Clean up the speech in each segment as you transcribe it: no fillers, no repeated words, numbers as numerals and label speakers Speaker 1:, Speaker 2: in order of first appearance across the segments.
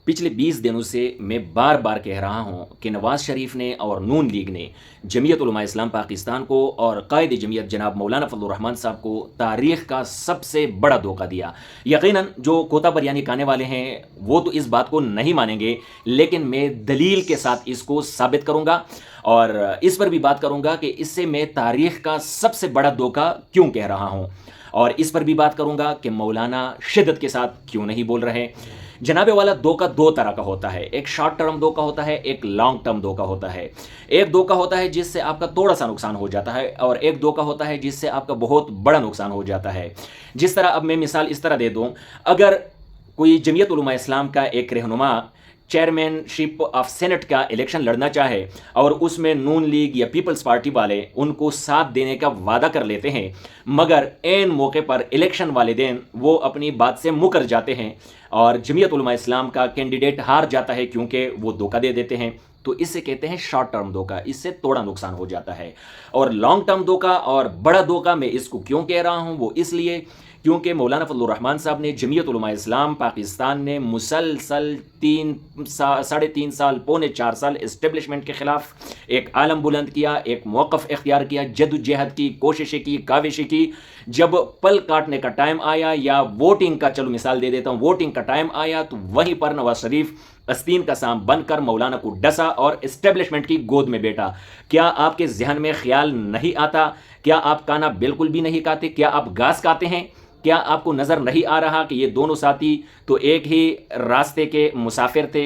Speaker 1: पिछले 20 दिनों से मैं बार बार कह रहा हूँ कि नवाज़ शरीफ ने और नून लीग ने जमीयत उलमा इस्लाम पाकिस्तान को और कायद जमीयत जनाब मौलाना फजलुर रहमान साहब को तारीख़ का सबसे बड़ा धोखा दिया। यकीनन जो कोता बरयानी खाने वाले हैं वो तो इस बात को नहीं मानेंगे, लेकिन मैं दलील के साथ इसको साबित करूँगा और इस पर भी बात करूँगा कि इससे मैं तारीख़ का सबसे बड़ा धोखा क्यों कह रहा हूँ, और इस पर भी बात करूँगा कि मौलाना शिद्दत के साथ क्यों नहीं बोल रहे। जनाबे वाला धोखा दो तरह का होता है, एक शॉर्ट टर्म धोखा होता है, एक लॉन्ग टर्म धोखा होता है। एक धोखा होता है जिससे आपका थोड़ा सा नुकसान हो जाता है और एक धोखा होता है जिससे आपका बहुत बड़ा नुकसान हो जाता है। जिस तरह अब मैं मिसाल इस तरह दे दूं, अगर कोई जमीयत उलमा इस्लाम का एक रहनुमा चेयरमैनशिप ऑफ सेनेट का इलेक्शन लड़ना चाहे और उसमें नून लीग या पीपल्स पार्टी वाले उनको साथ देने का वादा कर लेते हैं, मगर एन मौके पर इलेक्शन वाले दिन वो अपनी बात से मुकर जाते हैं और जमीयत उलमा इस्लाम का कैंडिडेट हार जाता है क्योंकि वो धोखा दे देते हैं, तो इससे कहते हैं शॉर्ट टर्म धोखा। इससे थोड़ा नुकसान हो जाता है। और लॉन्ग टर्म धोखा और बड़ा धोखा मैं इसको क्यों कह रहा हूँ, वो इसलिए क्योंकि मौलाना फजलुर रहमान साहब ने जमीयत उलमा इस्लाम पाकिस्तान ने मुसलसल 3.5 साल पौने 4 साल इस्टेब्लिशमेंट के ख़िलाफ़ एक आलम बुलंद किया, एक मौक़िफ़ इख्तियार किया, जद्दोजहद की, कोशिशें की, काविशें की। जब पल काटने का टाइम आया या वोटिंग का, चलो मिसाल दे देता हूँ, वोटिंग का टाइम आया तो वहीं पर नवाज शरीफ अस्तीन का साम बनकर मौलाना को डसा और इस्टेब्लिशमेंट की गोद में बैठा। क्या आपके जहन में ख्याल नहीं आता? क्या आप खाना बिल्कुल भी नहीं खाते? क्या आप घास खाते हैं? क्या आपको नज़र नहीं आ रहा कि ये दोनों साथी तो एक ही रास्ते के मुसाफिर थे,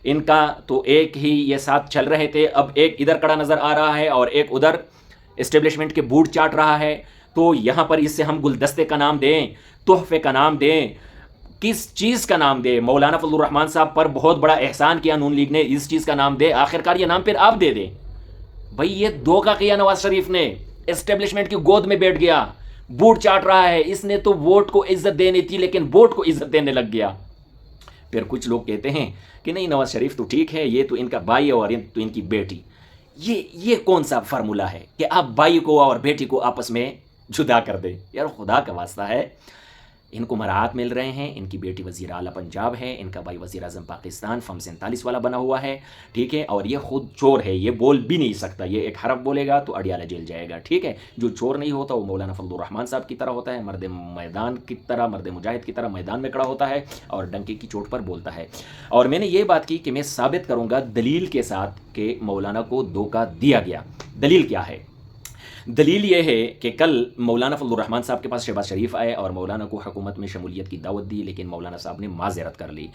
Speaker 1: इनका तो एक ही ये साथ चल रहे थे। अब एक इधर खड़ा नज़र आ रहा है और एक उधर इस्टेब्लिशमेंट के बूट चाट रहा है। तो यहाँ पर इससे हम गुलदस्ते का नाम दें, तोहफे का नाम दें, किस चीज़ का नाम दे? मौलाना फजलुर रहमान साहब पर बहुत बड़ा एहसान किया नून लीग ने, इस चीज़ का नाम दे। आखिरकार ये नाम फिर आप दे दें। भाई ये धोखा किया नवाज शरीफ ने, इस्टेब्लिशमेंट की गोद में बैठ गया, बूट चाट रहा है। इसने तो वोट को इज्जत देनी थी लेकिन वोट को इज्जत देने लग गया। फिर कुछ लोग कहते हैं कि नहीं नवाज शरीफ तो ठीक है, ये तो इनका भाई है और तो इनकी बेटी। ये कौन सा फार्मूला है कि आप भाई को और बेटी को आपस में जुदा कर दें? यार खुदा का वास्ता है, इनको मराहत मिल रहे हैं। इनकी बेटी वज़ीर आला पंजाब है, इनका भाई वज़ीर आज़म पाकिस्तान फम 47 वाला बना हुआ है, ठीक है। और ये खुद चोर है, ये बोल भी नहीं सकता, ये एक हरफ बोलेगा तो अडियाला जेल जाएगा, ठीक है। जो चोर नहीं होता वो मौलाना फजलुर रहमान साहब की तरह होता है, मर्द मैदान की तरह, मर्द मुजाहिद की तरह मैदान में खड़ा होता है और डंके की चोट पर बोलता है। और मैंने ये बात की कि मैं साबित करूँगा दलील के साथ कि मौलाना को धोखा दिया गया। दलील क्या है? दलील ये है कि कल मौलाना फजलुर रहमान साहब के पास शहबाज शरीफ आए और मौलाना को हुकूमत में शमूलियत की दावत दी, लेकिन मौलाना साहब ने माज़रत कर ली।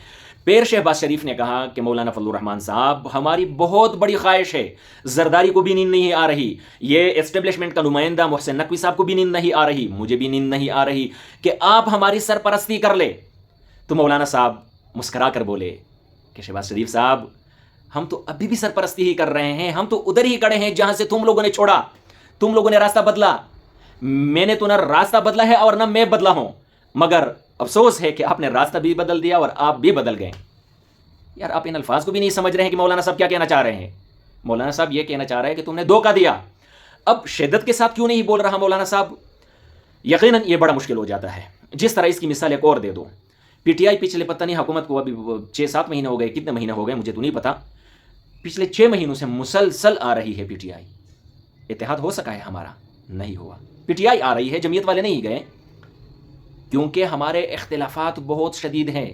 Speaker 1: फिर शहबाज शरीफ ने कहा कि मौलाना फजलुर रहमान साहब, हमारी बहुत बड़ी ख्वाहिश है, जरदारी को भी नींद नहीं आ रही, ये एस्टेब्लिशमेंट का नुमाइंदा मोहसिन नकवी साहब को भी नींद नहीं आ रही, मुझे भी नींद नहीं आ रही कि आप हमारी सरपरस्ती कर ले। तो मौलाना साहब मुस्करा कर बोले कि शहबाज शरीफ साहब, हम तो अभी भी सरपरस्ती ही कर रहे हैं, हम तो उधर ही खड़े हैं जहां से तुम लोगों ने छोड़ा। तुम लोगों ने रास्ता बदला, मैंने तो ना रास्ता बदला है और ना मैं बदला हूं, मगर अफसोस है कि आपने रास्ता भी बदल दिया और आप भी बदल गए। यार आप इन अल्फाज को भी नहीं समझ रहे हैं कि मौलाना साहब क्या कहना चाह रहे हैं। मौलाना साहब ये कहना चाह रहे हैं कि तुमने धोखा दिया। अब शिद्दत के साथ क्यों नहीं बोल रहा मौलाना साहब? यकीनन ये बड़ा मुश्किल हो जाता है। जिस तरह इसकी मिसाल एक और दे दो, पीटीआई पिछले पता नहीं हुकूमत को अभी 6-7 महीने हो गए, कितने महीने हो गए मुझे तो नहीं पता, पिछले 6 महीनों से मुसलसल आ रही है पीटीआई। इत्तेहाद हो सका है हमारा? नहीं हुआ। पीटीआई आ रही है, जमीयत वाले नहीं गए, क्योंकि हमारे इख्तिलाफात बहुत शदीद हैं,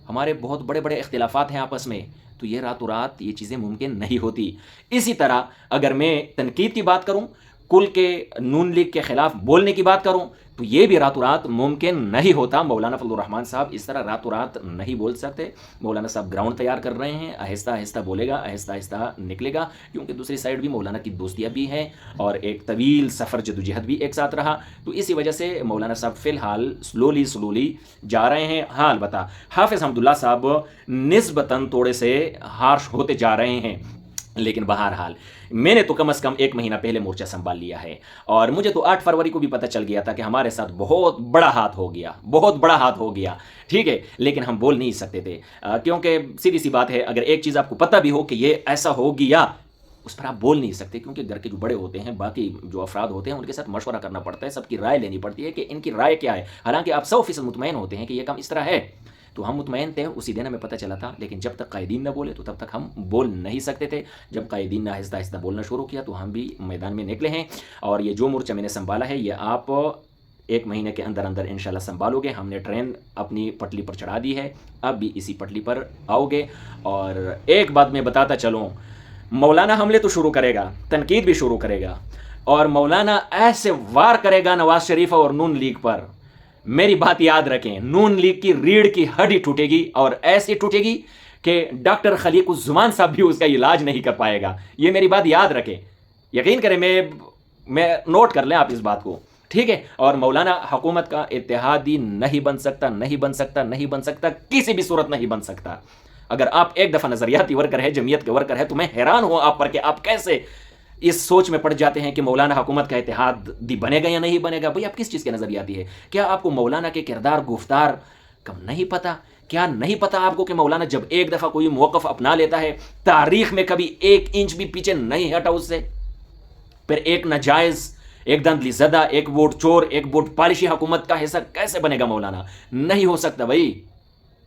Speaker 1: हमारे बहुत बड़े बड़े इख्तिलाफात हैं आपस में, तो ये रातों रात ये चीज़ें मुमकिन नहीं होती। इसी तरह अगर मैं तनकीद की बात करूं, कुल के नून लीग के ख़िलाफ़ बोलने की बात करूं, तो ये भी रातों रात मुमकिन नहीं होता। मौलाना फजलुर रहमान साहब इस तरह रातों रात नहीं बोल सकते। मौलाना साहब ग्राउंड तैयार कर रहे हैं, आहिस्ता आहिस्ता बोलेगा, आहिस्ता आहिस्ता निकलेगा, क्योंकि दूसरी साइड भी मौलाना की दोस्तियाँ भी हैं और एक तवील सफ़र जदोजहद भी एक साथ रहा। तो इसी वजह से मौलाना साहब फ़िलहाल स्लोली जा रहे हैं। हाँ अलबत्ता हाफिज़ हम्दुल्ला साहब निस्बतन थोड़े से हार्श होते जा रहे हैं, लेकिन बहरहाल मैंने तो कम से कम 1 महीना पहले मोर्चा संभाल लिया है और मुझे तो 8 फरवरी को भी पता चल गया था कि हमारे साथ बहुत बड़ा हाथ हो गया, बहुत बड़ा हाथ हो गया, ठीक है। लेकिन हम बोल नहीं सकते थे, क्योंकि सीधी सी बात है, अगर एक चीज़ आपको पता भी हो कि ये ऐसा हो गया, उस पर आप बोल नहीं सकते, क्योंकि घर के जो बड़े होते हैं, बाकी जो अफराद होते हैं, उनके साथ मशवरा करना पड़ता है, सबकी राय लेनी पड़ती है कि इनकी राय क्या है। हालांकि आप 100% मुतमईन होते हैं कि ये काम इस तरह है, تو ہم مطمئن تھے، اسی دن ہمیں پتہ چلا تھا، لیکن جب تک قائدین نہ بولے تو تب تک ہم بول نہیں سکتے تھے۔ جب قائدین نے آہستہ آہستہ بولنا شروع کیا تو ہم بھی میدان میں نکلے ہیں، اور یہ جو مورچہ میں نے سنبھالا ہے یہ آپ 1 مہینے کے اندر اندر انشاءاللہ سنبھالو گے۔ ہم نے ٹرین اپنی پٹلی پر چڑھا دی ہے، اب بھی اسی پٹلی پر آؤ گے۔ اور ایک بات میں بتاتا چلوں، مولانا حملے تو شروع کرے گا، تنقید بھی شروع کرے گا، اور مولانا ایسے وار کرے گا نواز شریف اور نون لیگ پر، میری بات یاد رکھیں، نون لیگ کی ریڑھ کی ہڈی ٹوٹے گی، اور ایسی ٹوٹے گی کہ ڈاکٹر خلیق الزمان صاحب بھی اس کا علاج نہیں کر پائے گا۔ یہ میری بات یاد رکھیں، یقین کریں، میں نوٹ کر لیں آپ اس بات کو، ٹھیک ہے؟ اور مولانا حکومت کا اتحادی نہیں بن سکتا، نہیں بن سکتا، نہیں بن سکتا، کسی بھی صورت نہیں بن سکتا۔ اگر آپ ایک دفعہ نظریاتی ورکر ہے، جمعیت کے ورکر ہے، تو میں حیران ہوں آپ پر کہ آپ کیسے اس سوچ میں پڑ جاتے ہیں کہ مولانا حکومت کا اتحادی بنے گا یا نہیں بنے گا۔ بھئی آپ کس چیز کے نظریاتی ہے؟ کیا آپ کو مولانا کے کردار گفتار کم نہیں پتہ؟ کیا نہیں پتہ آپ کو کہ مولانا جب ایک دفعہ کوئی موقف اپنا لیتا ہے، تاریخ میں کبھی 1 انچ بھی پیچھے نہیں ہٹا اس سے؟ پھر ایک ناجائز، ایک دھاندلی زدہ، ایک ووٹ چور، ایک ووٹ پالشی حکومت کا حصہ کیسے بنے گا مولانا؟ نہیں ہو سکتا بھائی۔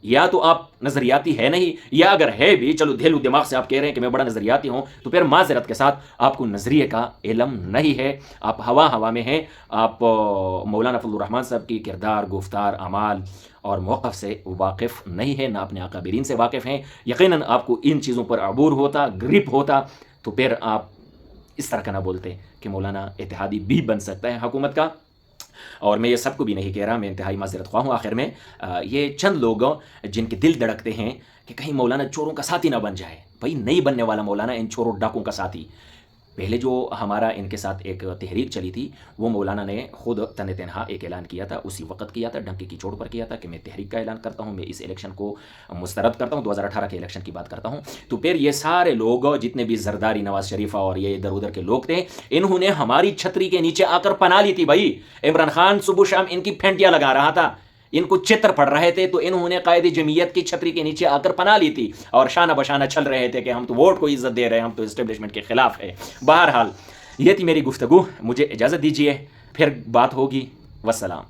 Speaker 1: یا تو آپ نظریاتی ہے نہیں، یا اگر ہے بھی، چلو دھیلو دماغ سے آپ کہہ رہے ہیں کہ میں بڑا نظریاتی ہوں، تو پھر معذرت کے ساتھ آپ کو نظریے کا علم نہیں ہے، آپ ہوا میں ہیں، آپ مولانا فضل الرحمان صاحب کی کردار، گفتار، اعمال اور موقف سے واقف نہیں ہے، نہ اپنے اکابرین سے واقف ہیں۔ یقیناً آپ کو ان چیزوں پر عبور ہوتا، گرپ ہوتا، تو پھر آپ اس طرح کا نہ بولتے کہ مولانا اتحادی بھی بن سکتا ہے حکومت کا۔ اور میں یہ سب کو بھی نہیں کہہ رہا، میں انتہائی معذرت خواہ ہوں۔ آخر میں یہ چند لوگ جن کے دل دھڑکتے ہیں کہ کہیں مولانا چوروں کا ساتھی نہ بن جائے، بھائی نہیں بننے والا مولانا ان چوروں ڈاکوں کا ساتھی۔ پہلے جو ہمارا ان کے ساتھ ایک تحریک چلی تھی، وہ مولانا نے خود تن تنہا ایک اعلان کیا تھا، اسی وقت کیا تھا، ڈنکے کی چوٹ پر کیا تھا کہ میں تحریک کا اعلان کرتا ہوں، میں اس الیکشن کو مسترد کرتا ہوں، 2018 کے الیکشن کی بات کرتا ہوں۔ تو پھر یہ سارے لوگ، جتنے بھی زرداری، نواز شریف اور یہ ادھر ادھر کے لوگ تھے، انہوں نے ہماری چھتری کے نیچے آ کر پناہ لی تھی بھائی۔ عمران خان صبح شام ان کی پھینٹیاں لگا رہا تھا، ان کو چتر پڑ رہے تھے، تو انہوں نے قائد جمعیت کی چھتری کے نیچے آ کر پناہ لی تھی، اور شانہ بشانہ چل رہے تھے کہ ہم تو ووٹ کو عزت دے رہے ہیں، ہم تو اسٹیبلشمنٹ کے خلاف ہے۔ بہرحال یہ تھی میری گفتگو، مجھے اجازت دیجیے، پھر بات ہوگی، والسلام۔